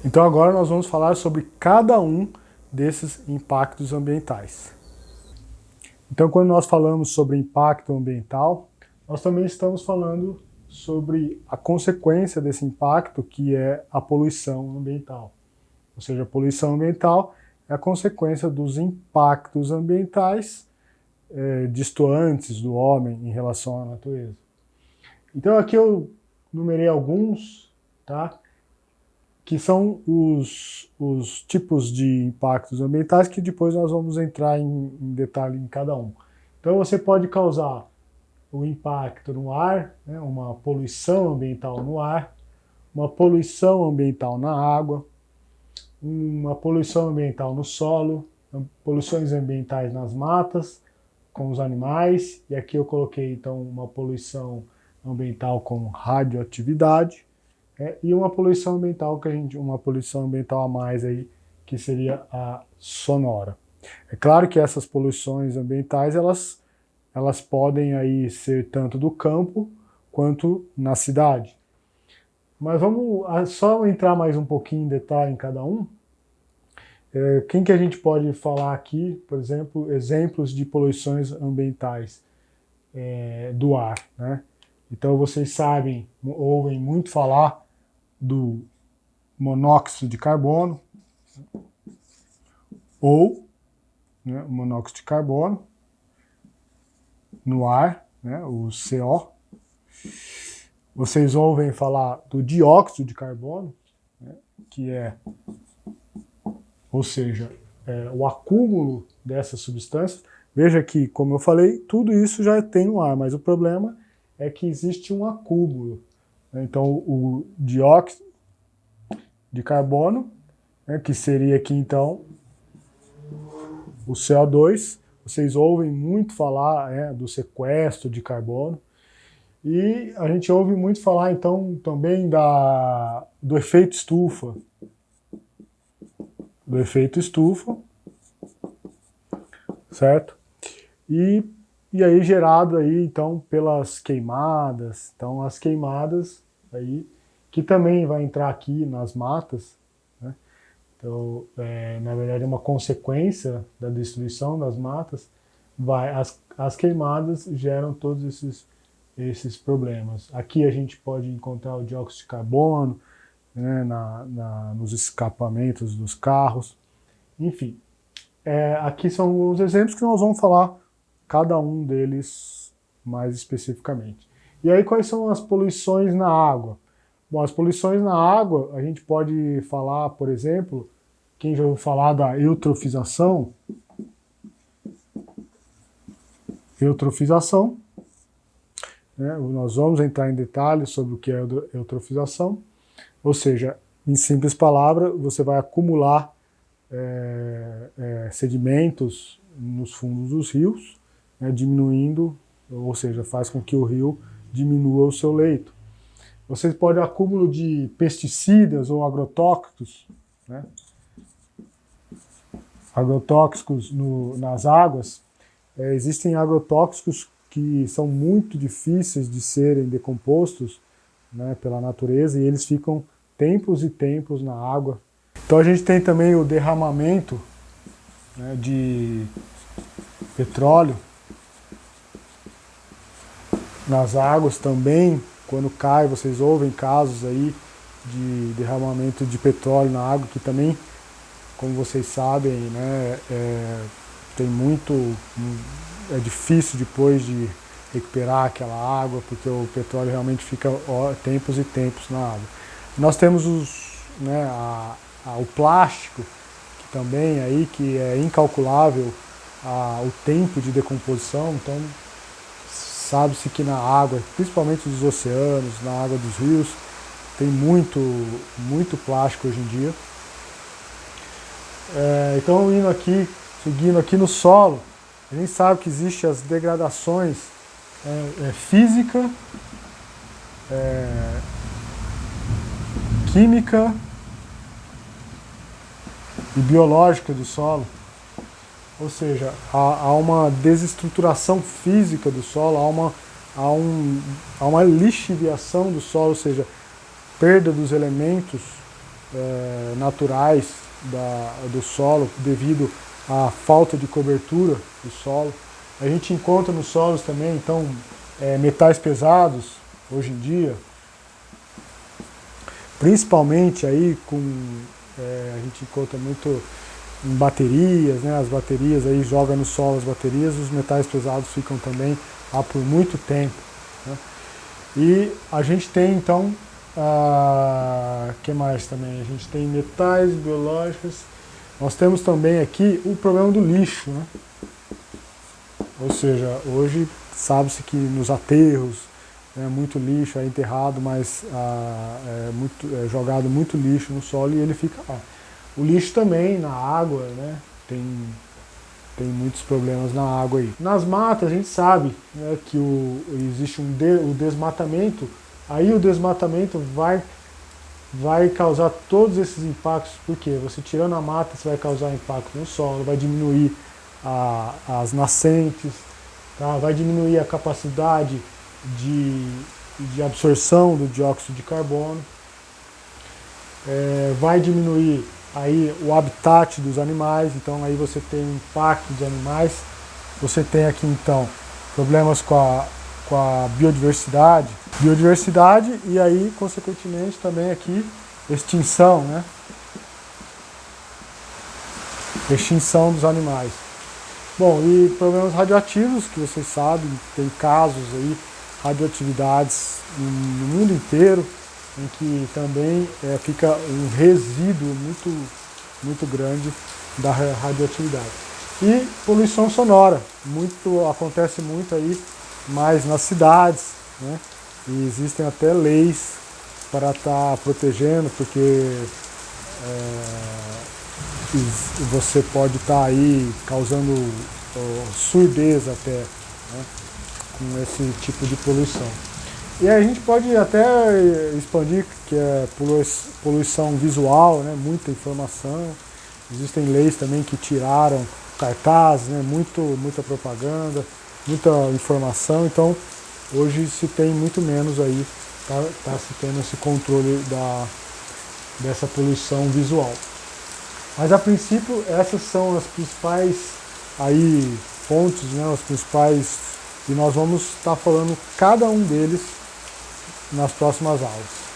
Então agora nós vamos falar sobre cada um desses impactos ambientais. Então quando nós falamos sobre impacto ambiental, nós também estamos falando sobre a consequência desse impacto, que é a poluição ambiental. Ou seja, a poluição ambiental é a consequência dos impactos ambientais distantes do homem em relação à natureza. Então aqui eu numerei alguns, tá? Que são os tipos de impactos ambientais que depois nós vamos entrar em detalhe em cada um. Então você pode causar o impacto no ar, né, uma poluição ambiental no ar, uma poluição ambiental na água, uma poluição ambiental no solo, poluições ambientais nas matas, com os animais, e aqui eu coloquei então uma poluição ambiental com radioatividade, e uma poluição ambiental uma poluição ambiental a mais aí, que seria a sonora. É claro que essas poluições ambientais elas podem aí ser tanto do campo quanto na cidade. Mas vamos só entrar mais um pouquinho em detalhe em cada um. Quem que a gente pode falar aqui, por exemplo, exemplos de poluições ambientais do ar, né? Então vocês sabem, ouvem muito falar do monóxido de carbono, ou né, monóxido de carbono no ar, né, o CO. Vocês ouvem falar do dióxido de carbono, né, que ou seja, o acúmulo dessas substâncias. Veja que, como eu falei, tudo isso já tem no ar, mas o problema é que existe um acúmulo. Então, o dióxido de carbono, né, que seria aqui então o CO2, vocês ouvem muito falar do sequestro de carbono, e a gente ouve muito falar então também do efeito estufa. Do efeito estufa, certo? E aí gerado aí então pelas queimadas, então as queimadas aí, que também vai entrar aqui nas matas, né? Então, na verdade é uma consequência da destruição das matas, as queimadas geram todos esses problemas. Aqui a gente pode encontrar o dióxido de carbono, né, nos escapamentos dos carros, enfim. Aqui são os exemplos que nós vamos falar cada um deles mais especificamente. E aí quais são as poluições na água? Bom, as poluições na água, a gente pode falar, por exemplo, quem já ouviu falar da eutrofização? Eutrofização, né, nós vamos entrar em detalhes sobre o que é eutrofização, ou seja, em simples palavras, você vai acumular sedimentos nos fundos dos rios, né, diminuindo, ou seja, faz com que o rio diminua o seu leito. Você pode acúmulo de pesticidas ou agrotóxicos, né? Agrotóxicos nas águas. Existem agrotóxicos que são muito difíceis de serem decompostos, né, pela natureza, e eles ficam tempos e tempos na água. Então a gente tem também o derramamento, né, de petróleo nas águas também. Quando cai, vocês ouvem casos aí de derramamento de petróleo na água, que também, como vocês sabem, né, é difícil depois de recuperar aquela água, porque o petróleo realmente fica tempos e tempos na água. Nós temos o plástico, que também aí, que é incalculável o tempo de decomposição. Então sabe-se que na água, principalmente dos oceanos, na água dos rios, tem muito plástico hoje em dia. Então seguindo aqui no solo, a gente sabe que existem as degradações física, química e biológica do solo. Ou seja, há uma desestruturação física do solo, há uma lixiviação do solo, ou seja, perda dos elementos naturais do solo devido à falta de cobertura do solo. A gente encontra nos solos também, então, metais pesados, hoje em dia, principalmente aí a gente encontra muito em baterias, né? As baterias aí joga no solo as baterias, os metais pesados ficam também lá por muito tempo, né? E a gente tem então, que mais também? A gente tem metais biológicos. Nós temos também aqui o problema do lixo, né? Ou seja, hoje sabe-se que nos aterros muito lixo é enterrado, mas é jogado muito lixo no solo e ele fica lá. O lixo também na água, né? Tem muitos problemas na água aí. Nas matas a gente sabe, né, que existe o desmatamento. Aí o desmatamento vai causar todos esses impactos, porque você tirando a mata você vai causar impacto no solo, vai diminuir as nascentes, tá? Vai diminuir a capacidade de absorção do dióxido de carbono, vai diminuir aí o habitat dos animais, então aí você tem impacto dos animais, você tem aqui então problemas com a biodiversidade e aí consequentemente também aqui extinção, né? Extinção dos animais. Bom, e problemas radioativos, que vocês sabem, tem casos aí, radioatividades no mundo inteiro, em que também fica um resíduo muito grande da radioatividade. E poluição sonora, acontece muito aí, mas nas cidades, né? E existem até leis para estar protegendo, porque você pode estar aí causando surdez até, né, com esse tipo de poluição. E aí a gente pode até expandir que é poluição visual, né, muita informação. Existem leis também que tiraram cartazes, né, muita propaganda, muita informação. Então hoje se tem muito menos aí, tá se tendo esse controle dessa poluição visual. Mas a princípio essas são as principais aí fontes, né, os principais, e nós vamos estar falando cada um deles nas próximas aulas.